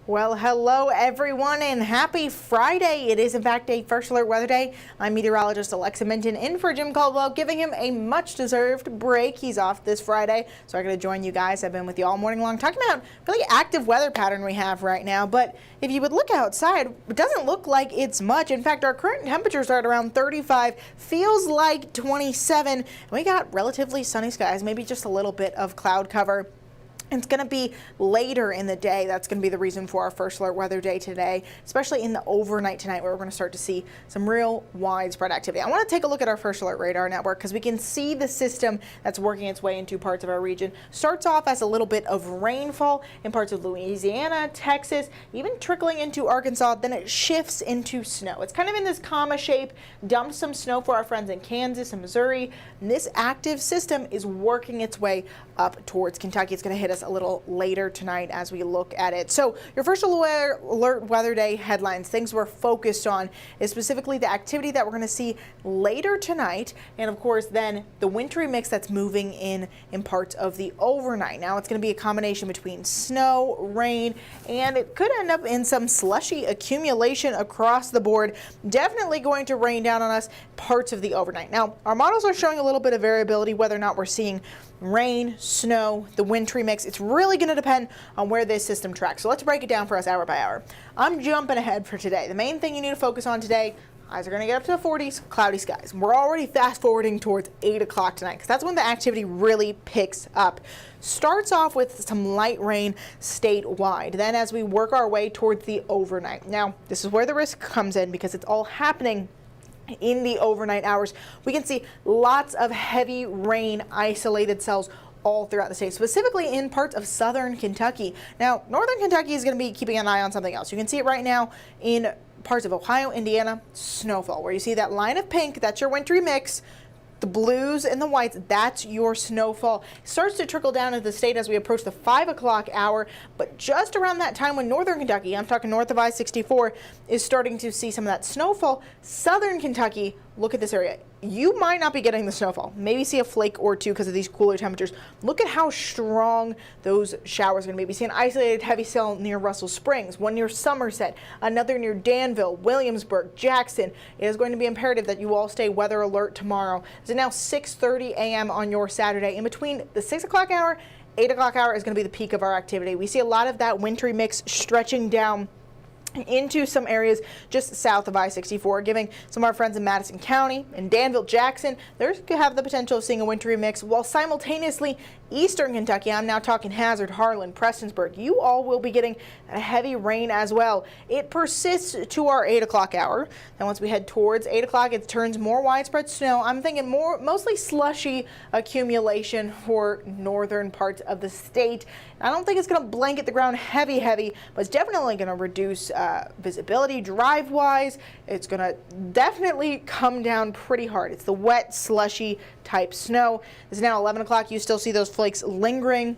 Well, hello everyone and happy Friday. It is in fact a first alert weather day. I'm meteorologist Alexa Minton in for Jim Caldwell, giving him a much deserved break. He's off this Friday, so I'm going to join you guys. I've been with you all morning long talking about a really active weather pattern we have right now. But if you would look outside, it doesn't look like it's much. In fact, our current temperatures are at around 35, feels like 27. And we got relatively sunny skies, maybe just a little bit of cloud cover. It's going to be later in the day. That's going to be the reason for our first alert weather day today, especially in the overnight tonight, where we're going to start to see some real widespread activity. I want to take a look at our first alert radar network because we can see the system that's working its way into parts of our region. Starts off as a little bit of rainfall in parts of Louisiana, Texas, even trickling into Arkansas. Then it shifts into snow. It's kind of in this comma shape, dumped some snow for our friends in Kansas and Missouri. And this active system is working its way up towards Kentucky. It's going to hit us a little later tonight as we look at it. So your first alert weather day headlines, things we're focused on is specifically the activity that we're going to see later tonight, and of course then the wintry mix that's moving in parts of the overnight. Now it's going to be a combination between snow, rain, and it could end up in some slushy accumulation across the board. Definitely going to rain down on us parts of the overnight. Now our models are showing a little bit of variability whether or not we're seeing rain, snow, the wintry mix. It's really going to depend on where this system tracks. So let's break it down for us hour by hour. I'm jumping ahead for today. The main thing you need to focus on today, highs are going to get up to the 40s, cloudy skies. We're already fast forwarding towards 8 o'clock tonight because that's when the activity really picks up. Starts off with some light rain statewide. Then as we work our way towards the overnight. Now, this is where the risk comes in because it's all happening in the overnight hours. We can see lots of heavy rain isolated cells all throughout the state, specifically in parts of southern Kentucky. Now, northern Kentucky is going to be keeping an eye on something else. You can see it right now in parts of Ohio, Indiana, snowfall, where you see that line of pink, that's your wintry mix. The blues and the whites, that's your snowfall. It starts to trickle down into the state as we approach the 5 o'clock hour, but just around that time when northern Kentucky, I'm talking north of I-64, is starting to see some of that snowfall, southern Kentucky, look at this area. You might not be getting the snowfall. Maybe see a flake or two because of these cooler temperatures. Look at how strong those showers are going to be. We see an isolated heavy cell near Russell Springs, one near Somerset, another near Danville, Williamsburg, Jackson. It is going to be imperative that you all stay weather alert tomorrow. It's now 6:30 a.m. on your Saturday. In between the 6 o'clock hour, 8 o'clock hour is going to be the peak of our activity. We see a lot of that wintry mix stretching down into some areas just south of I-64, giving some of our friends in Madison County and Danville, Jackson, they could have the potential of seeing a wintry mix, while simultaneously eastern Kentucky, I'm now talking Hazard, Harlan, Prestonsburg, you all will be getting a heavy rain as well. It persists to our 8 o'clock hour. Then once we head towards 8 o'clock, it turns more widespread snow. I'm thinking mostly slushy accumulation for northern parts of the state. I don't think it's going to blanket the ground heavy, but it's definitely going to reduce visibility drive-wise. It's going to definitely come down pretty hard. It's the wet, slushy type snow. It's now 11 o'clock. You still see those flakes lingering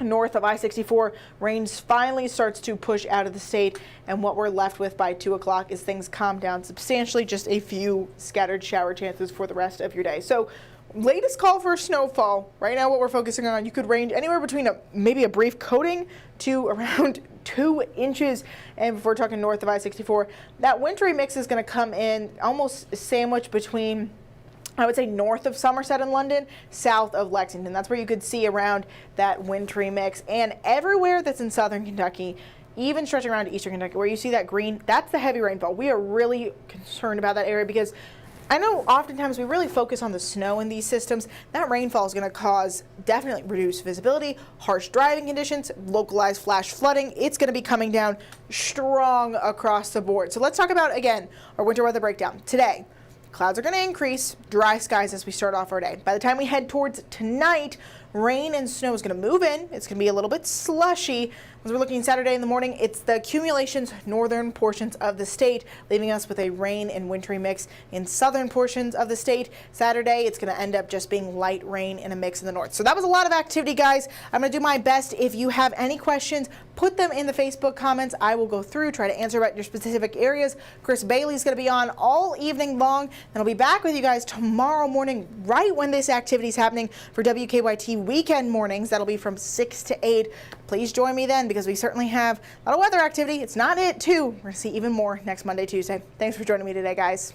north of I-64. Rain finally starts to push out of the state, and what we're left with by 2 o'clock is things calm down substantially, just a few scattered shower chances for the rest of your day. So latest call for snowfall. Right now what we're focusing on, you could range anywhere between maybe a brief coating to around 2 inches, and if we're talking north of I-64, that wintry mix is going to come in almost sandwiched between, I would say, north of Somerset and London, south of Lexington. That's where you could see around that wintry mix, and everywhere that's in southern Kentucky, even stretching around to eastern Kentucky, where you see that green, that's the heavy rainfall. We are really concerned about that area because I know oftentimes we really focus on the snow in these systems. That rainfall is going to cause definitely reduced visibility, harsh driving conditions, localized flash flooding. It's going to be coming down strong across the board. So let's talk about, again, our winter weather breakdown. Today, clouds are going to increase, dry skies as we start off our day. By the time we head towards tonight, rain and snow is going to move in. It's going to be a little bit slushy. As we're looking Saturday in the morning, it's the accumulations northern portions of the state, leaving us with a rain and wintry mix in southern portions of the state. Saturday, it's going to end up just being light rain and a mix in the north. So that was a lot of activity, guys. I'm going to do my best. If you have any questions, put them in the Facebook comments. I will go through, try to answer about your specific areas. Chris Bailey's going to be on all evening long, and I'll be back with you guys tomorrow morning right when this activity is happening for WKYT weekend mornings. That'll be from 6 to 8. Please join me then because we certainly have a lot of weather activity. It's not it, too. We're going to see even more next Monday, Tuesday. Thanks for joining me today, guys.